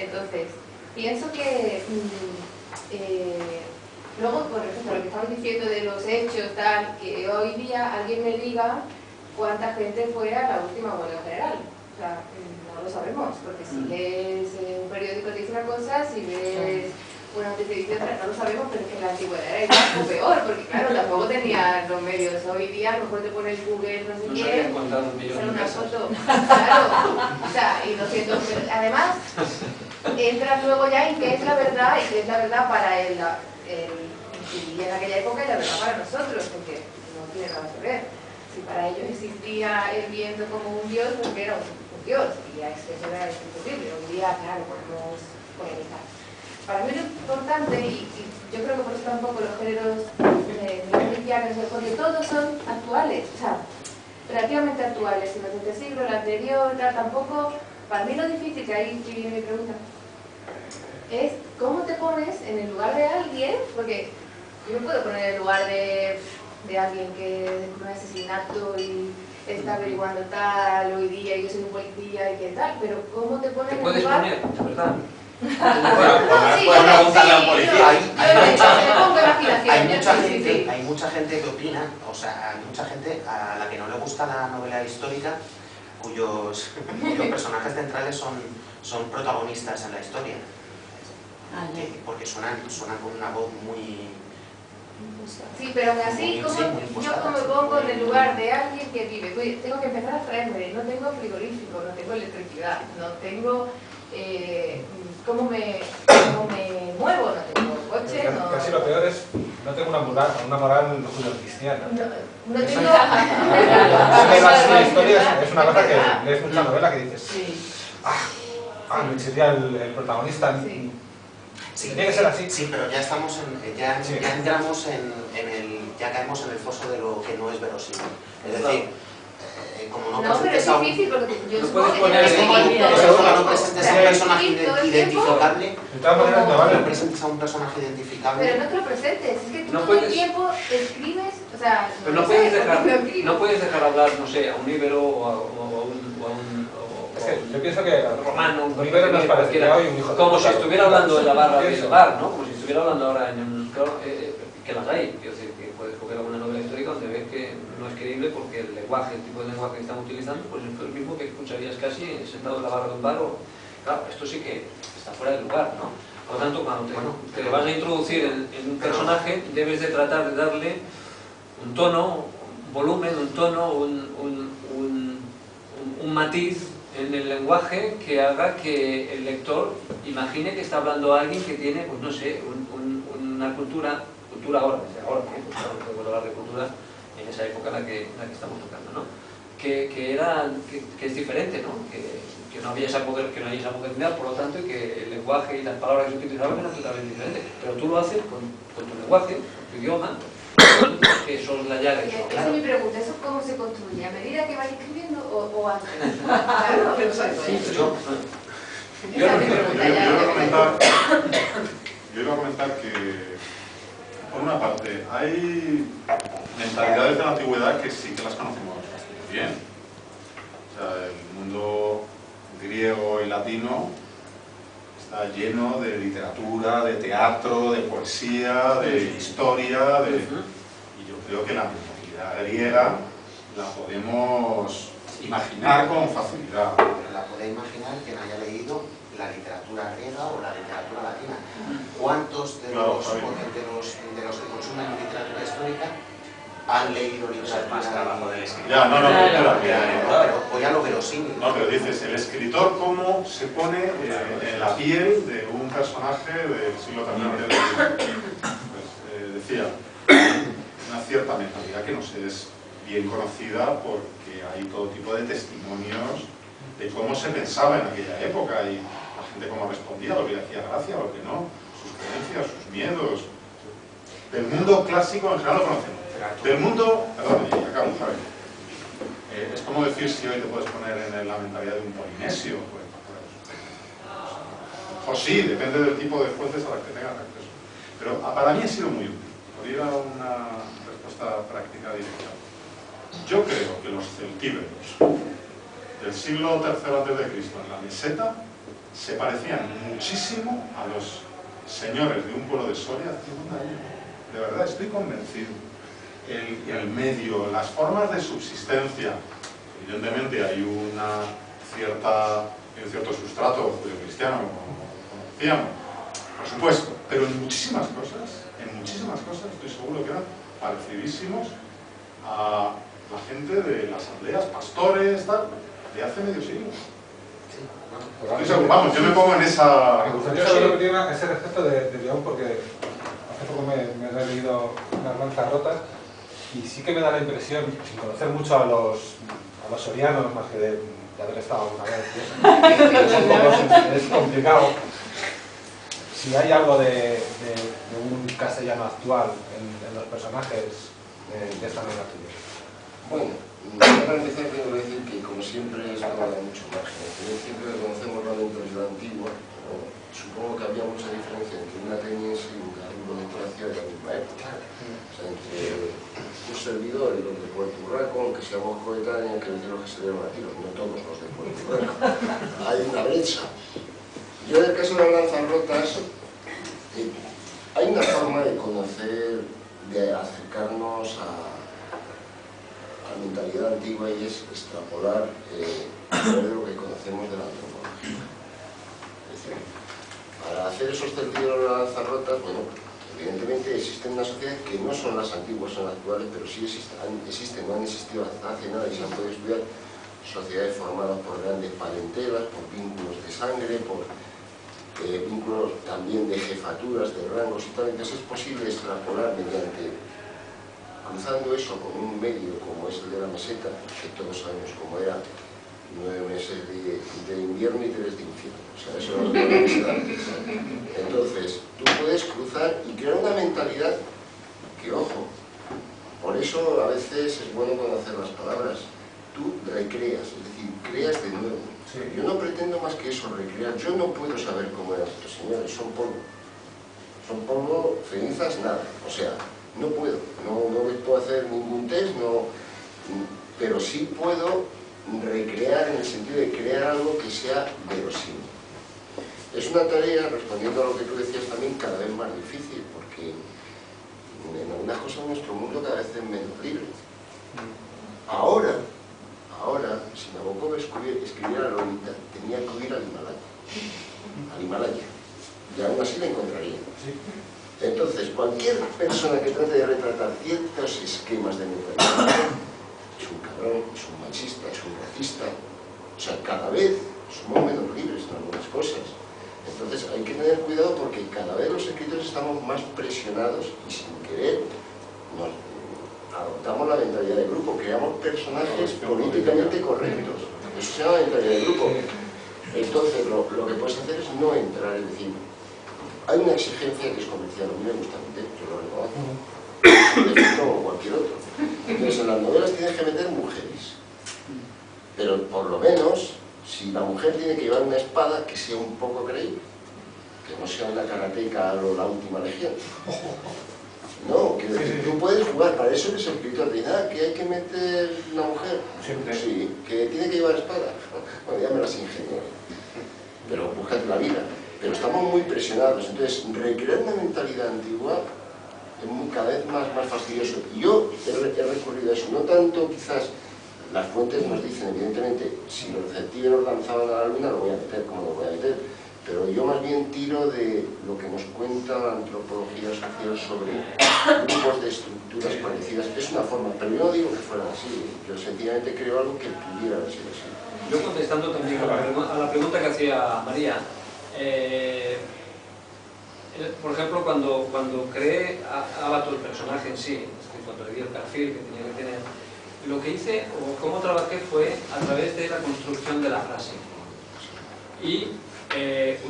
Entonces, pienso que luego, con respecto a lo que estamos diciendo de los hechos, tal, que hoy día alguien me diga cuánta gente fue a la última huelga general. O sea, no lo sabemos, porque si lees un periódico te dice una cosa, si ves una noticia dice otra, no lo sabemos, pero es que en la antigüedad era igual o peor, porque claro, tampoco tenían los medios. Hoy día a lo mejor te pone el Google, no sé qué, sale una foto, claro, o sea, y 200, además, entras luego ya en qué es la verdad y qué es la verdad para y en aquella época y la verdad para nosotros, porque no tiene nada que ver. Si para ellos existía el viento como un dios, porque era un dios, y a exceso era imposible. Hoy día, claro, podemos polemizar. Para mí lo importante, y yo creo que por eso tampoco los géneros cristianos, porque todos son actuales, o sea, relativamente actuales, si no es de este siglo, el anterior, tampoco. Para mí lo difícil, que ahí viene mi pregunta, es cómo te pones en el lugar de alguien, porque yo me puedo poner en el lugar de alguien que descubre un asesinato y está averiguando tal hoy día y yo soy un policía y qué tal, pero ¿cómo te pones en el lugar? ¿Te puedes poner, verdad? Puedes preguntarle a un policía. Hay mucha gente que opina, o sea, hay mucha gente a la que no le gusta la novela histórica, cuyos personajes centrales son protagonistas en la historia, porque suenan con una voz muy... Sí, pero aún así, yo como me pongo en el lugar de alguien que vive, oye, tengo que empezar a traerme, no tengo frigorífico, no tengo electricidad, no tengo... ¿cómo me muevo? No tengo coche, no... Casi lo peor es, no tengo una moral judio-cristiana. No tengo... La historia es una cosa que lees mucha novela que dices, me sería el protagonista. Sí, tiene que ser así. Sí, pero ya estamos ya entramos ya caemos en el foso de lo que no es verosímil. Es decir, como no presentes pero es difícil porque yo no supongo puedes que poner no presentes a un personaje identificable. De todas maneras, No presentes a un personaje identificable. Pero no te lo presentes, es que tú No todo puedes... el tiempo escribes, o sea... Pero no puedes dejar hablar, no sé, a un íbero o a un yo pienso que romano, un íbero nos parecería hoy un hijo de como si puta. estuviera hablando de la barra del bar, ¿no? Como si estuviera hablando ahora en un... que las hay, quiero decir, que puedes coger alguna novela histórica donde ves que no es creíble porque el lenguaje, el tipo de lenguaje que están utilizando, pues es el mismo que escucharías casi sentado en la barra de un bar o... Claro, esto sí que está fuera de lugar, ¿no? Por lo tanto, cuando te vas a introducir en un personaje, debes de tratar de darle un tono, un volumen, un tono, un matiz en el lenguaje que haga que el lector imagine que está hablando a alguien que tiene, pues no sé, una cultura ahora, desde ahora, ¿no? Puedo hablar de cultura en esa época en la que estamos tocando, ¿no? Que es diferente, ¿no? Que no había esa modernidad, por lo tanto, y que el lenguaje y las palabras que se utilizaban eran totalmente diferentes. Pero tú lo haces con tu lenguaje, con tu idioma, que son la llaga. Esa es mi pregunta, ¿eso cómo se construye? ¿A medida que vas escribiendo o antes? Claro, yo iba a comentar que, por una parte, hay mentalidades de la antigüedad que sí que las conocemos bastante bien. O sea, el mundo griego y latino está lleno de literatura, de teatro, de poesía, de historia, y yo creo que la mentalidad griega la podemos imaginar con facilidad. Pero la puede imaginar quien haya leído la literatura griega o la literatura latina. ¿Cuántos de los que consumen literatura histórica han leído literatura? Más trabajo del escritor. Ya, Pero voy a lo verosímil. No, pero dices, el escritor cómo se pone en la piel de un personaje del siglo XIII. Pues, decía, una cierta mentalidad que no sé, es bien conocida porque hay todo tipo de testimonios de cómo se pensaba en aquella época y la gente cómo respondía, lo que le hacía gracia, lo que no, sus creencias, sus miedos. Del mundo clásico en general lo conocemos. Del mundo, perdón, y acabo, Javier. Es como decir si hoy te puedes poner en la mentalidad de un polinesio. O sí, depende del tipo de fuentes a las que tengas acceso. Pero para mí ha sido muy útil, por ir a una respuesta práctica directa. Yo creo que los celtíberos del siglo III a.C. en la meseta se parecían muchísimo a los señores de un pueblo de Soria hace un año. De verdad, estoy convencido. El medio, las formas de subsistencia, evidentemente hay un cierto sustrato judio-cristiano, como decíamos, por supuesto, pero en muchísimas cosas estoy seguro que eran parecidísimos a la gente de las aldeas, pastores, tal, de hace medio siglo. Estoy seguro, vamos, yo me pongo en esa... Me gustaría saber lo que tiene ese respecto de León, porque hace poco me he leído unas lanzas rotas y sí que me da la impresión, sin conocer mucho a los sorianos, más que de haber estado alguna vez, es complicado. Si hay algo de un castellano actual en los personajes de esta novela tuya. Bueno, para empezar tengo que decir que, como siempre, esto da mucho margen. Siempre reconocemos la mentalidad antigua, pero supongo que había mucha diferencia entre una ateniense y un carrulo de Croacia de la misma época. O sea, entre un servidor y los de Puerto Urraco, aunque seamos coetáneos, que de los que se dieron a tiros, no todos los de Puerto Urraco. Hay una brecha. Yo, en el caso de las lanzas rotas, hay una forma de conocer, de acercarnos a la mentalidad antigua, y es extrapolar lo que conocemos de la antropología. Es decir, para hacer esos sentidos de las lanzas rotas, bueno, evidentemente existen unas sociedades que no son las antiguas, son las actuales, pero sí existen, no han existido hace nada y se han podido estudiar sociedades formadas por grandes parentelas, por vínculos de sangre, por vínculos también de jefaturas, de rangos y tal. Entonces es posible extrapolar mediante, cruzando eso con un medio como es el de la meseta, que todos sabemos cómo era, 9 meses de invierno y 3 de infierno. O sea, eso no es la meseta. Entonces, tú puedes cruzar y crear una mentalidad que, ojo, por eso a veces es bueno conocer las palabras. Tú recreas, es decir, creas de nuevo. Sí. Yo no pretendo más que eso, recrear. Yo no puedo saber cómo eran estos señores, son polvo. Son polvo, cenizas, nada. O sea, no puedo, no puedo hacer ningún test, pero sí puedo recrear en el sentido de crear algo que sea verosímil. Es una tarea, respondiendo a lo que tú decías también, cada vez más difícil, porque en algunas cosas nuestro mundo cada vez es menos libre. Ahora, si Nabokov escribiera la Lolita, tenía que huir al Himalaya, y aún así la encontraría. Entonces, cualquier persona que trate de retratar ciertos esquemas de mentalidad es un cabrón, es un machista, es un racista. O sea, cada vez somos menos libres en algunas cosas. Entonces, hay que tener cuidado porque cada vez los escritores estamos más presionados y sin querer nos adoptamos la mentalidad de grupo, creamos personajes políticamente correctos. Eso se llama mentalidad de grupo. Entonces, lo que puedes hacer es no entrar, es decir, hay una exigencia que es comercial, a mí me gusta meter, yo lo reconozco, de hecho como cualquier otro. Entonces en las novelas tienes que meter mujeres, pero por lo menos, si la mujer tiene que llevar una espada, que sea un poco creíble, que no sea una karateca o la última legión. No, quiero decir, tú puedes jugar, para eso eres escritor, de nada, que hay que meter una mujer, sí, que tiene que llevar espada, bueno, ya me las ingenié, pero búscate la vida. Pero estamos muy presionados, entonces recrear una mentalidad antigua es cada vez más fastidioso. Y yo he recurrido a eso, no tanto quizás, las fuentes nos dicen, evidentemente, si los receptíveros lanzaban a la luna, lo voy a meter como lo voy a meter, pero yo más bien tiro de lo que nos cuenta la antropología social sobre grupos de estructuras parecidas. Es una forma, pero yo no digo que fueran así, yo sencillamente creo algo que pudiera ser así. Yo contestando también a la pregunta que hacía María, por ejemplo, cuando creé Abato, el personaje en sí, cuando le di el perfil que tenía que tener, lo que hice o cómo trabajé fue a través de la construcción de la frase y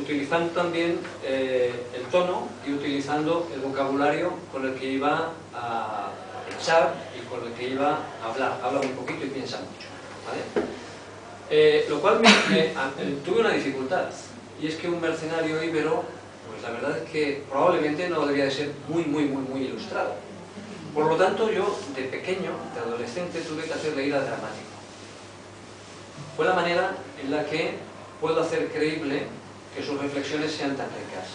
utilizando también el tono y utilizando el vocabulario con el que iba a pensar y con el que iba a hablar. Habla muy poquito y piensa mucho, ¿vale? Lo cual tuve una dificultad. Y es que un mercenario íbero, pues la verdad es que probablemente no debía de ser muy ilustrado. Por lo tanto, yo de pequeño, de adolescente, tuve que hacer la ira dramática. Fue la manera en la que puedo hacer creíble que sus reflexiones sean tan ricas.